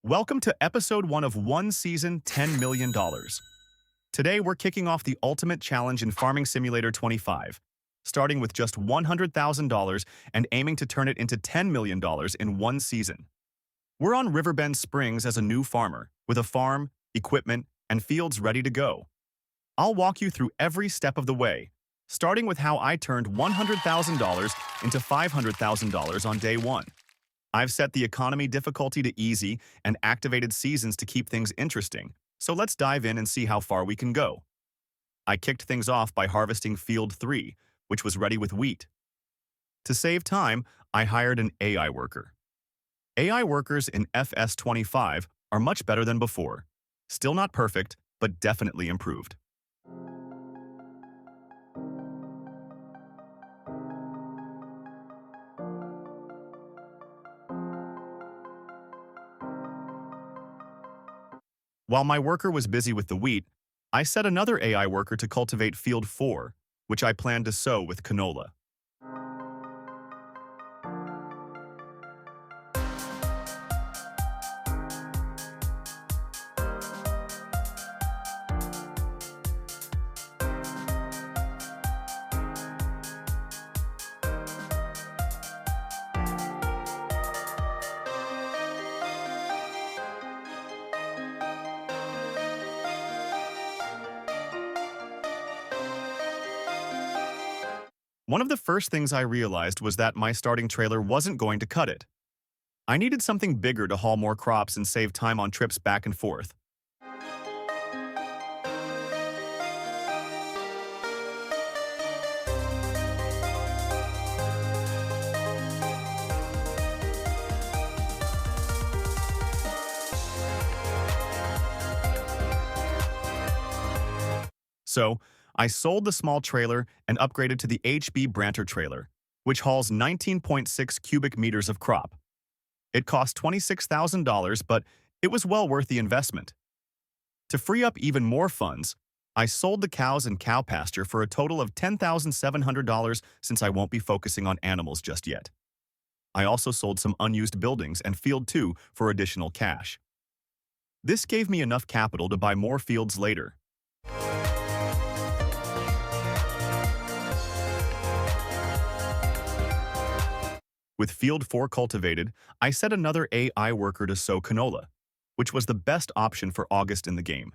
Welcome to episode 1 of One Season, $10 million. Today, we're kicking off the ultimate challenge in Farming Simulator 25, starting with just $100,000 and aiming to turn it into $10 million in one season. We're on Riverbend Springs as a new farmer, with a farm, equipment, and fields ready to go. I'll walk you through every step of the way, starting with how I turned $100,000 into $500,000 on day one. I've set the economy difficulty to easy and activated seasons to keep things interesting, so let's dive in and see how far we can go. I kicked things off by harvesting Field 3, which was ready with wheat. To save time, I hired an AI worker. AI workers in FS25 are much better than before. Still not perfect, but definitely improved. While my worker was busy with the wheat, I set another AI worker to cultivate Field 4, which I planned to sow with canola. One of the first things I realized was that my starting trailer wasn't going to cut it. I needed something bigger to haul more crops and save time on trips back and forth. So, I sold the small trailer and upgraded to the HB Branter trailer, which hauls 19.6 cubic meters of crop. It cost $26,000, but it was well worth the investment. To free up even more funds, I sold the cows and cow pasture for a total of $10,700 since I won't be focusing on animals just yet. I also sold some unused buildings and Field 2 for additional cash. This gave me enough capital to buy more fields later. With Field 4 cultivated, I set another AI worker to sow canola, which was the best option for August in the game.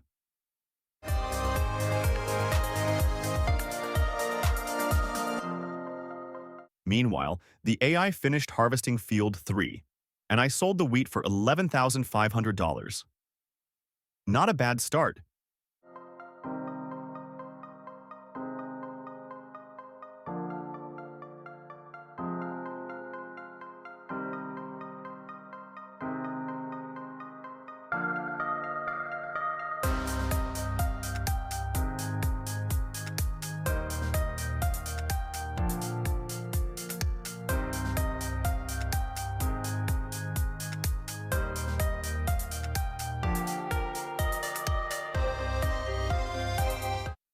Meanwhile, the AI finished harvesting Field 3, and I sold the wheat for $11,500. Not a bad start.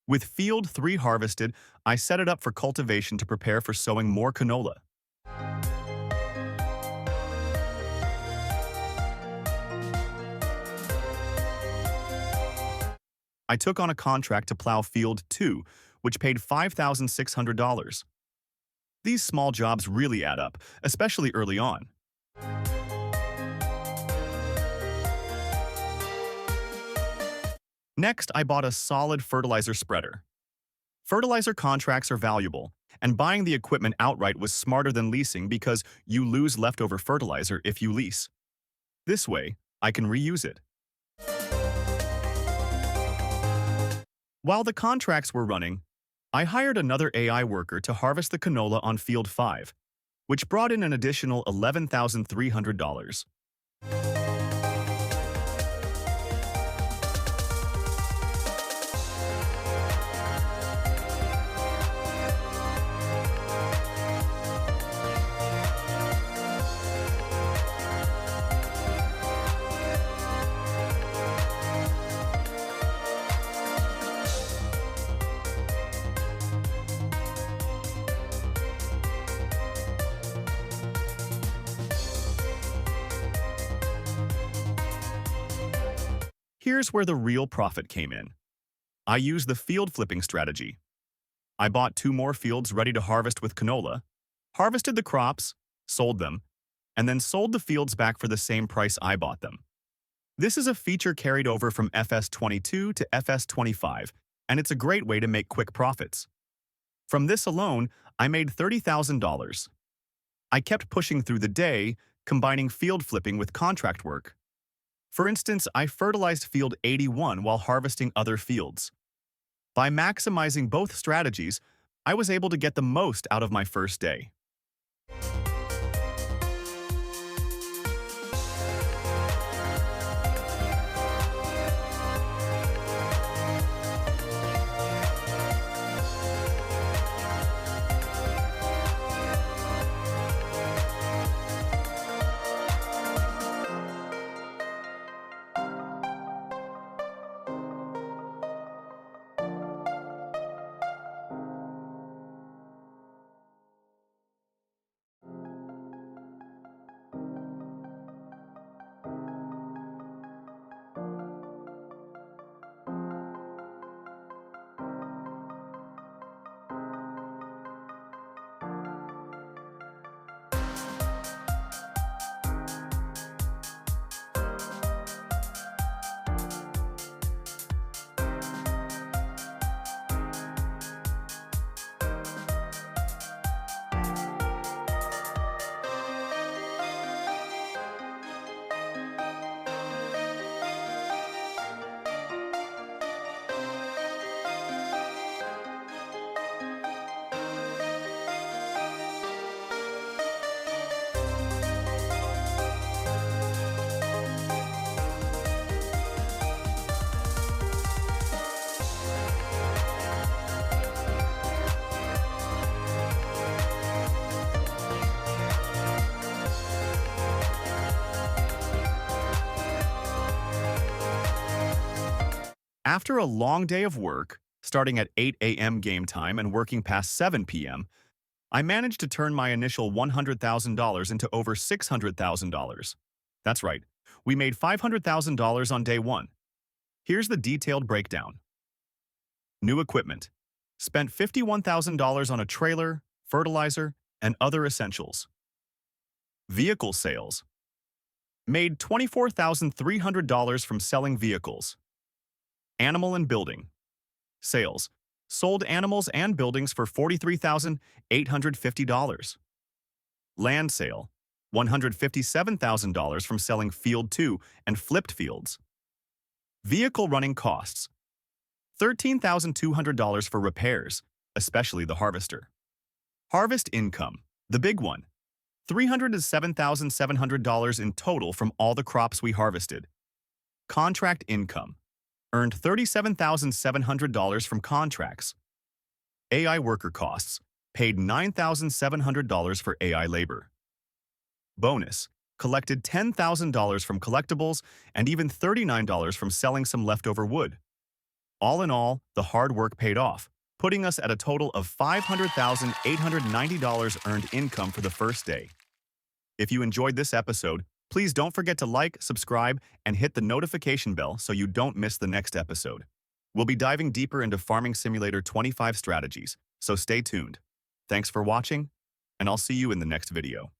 With Field 3 harvested, I set it up for cultivation to prepare for sowing more canola. I took on a contract to plow Field 2, which paid $5,600. These small jobs really add up, especially early on. Next, I bought a solid fertilizer spreader. Fertilizer contracts are valuable, and buying the equipment outright was smarter than leasing because you lose leftover fertilizer if you lease. This way, I can reuse it. While the contracts were running, I hired another AI worker to harvest the canola on Field 5, which brought in an additional $11,300. Here's where the real profit came in. I used the field flipping strategy. I bought 2 more fields ready to harvest with canola, harvested the crops, sold them, and then sold the fields back for the same price I bought them. This is a feature carried over from FS22 to FS25, and it's a great way to make quick profits. From this alone, I made $30,000. I kept pushing through the day, combining field flipping with contract work. For instance, I fertilized field 81 while harvesting other fields. By maximizing both strategies, I was able to get the most out of my first day. After a long day of work, starting at 8 a.m. game time and working past 7 p.m., I managed to turn my initial $100,000 into over $600,000. That's right, we made $500,000 on day 1. Here's the detailed breakdown. New equipment. Spent $51,000 on a trailer, fertilizer, and other essentials. Vehicle sales. Made $24,300 from selling vehicles. Animal and building. Sales. Sold animals and buildings for $43,850. Land sale. $157,000 from selling Field 2 and flipped fields. Vehicle running costs. $13,200 for repairs, especially the harvester. Harvest income, the big one. $307,700 in total from all the crops we harvested. Contract income. Earned $37,700 from contracts. AI worker costs. Paid $9,700 for AI labor. Bonus. Collected $10,000 from collectibles and even $39 from selling some leftover wood. All in all, the hard work paid off, putting us at a total of $500,890 earned income for the first day. If you enjoyed this episode, please don't forget to like, subscribe, and hit the notification bell so you don't miss the next episode. We'll be diving deeper into Farming Simulator 25 strategies, so stay tuned. Thanks for watching, and I'll see you in the next video.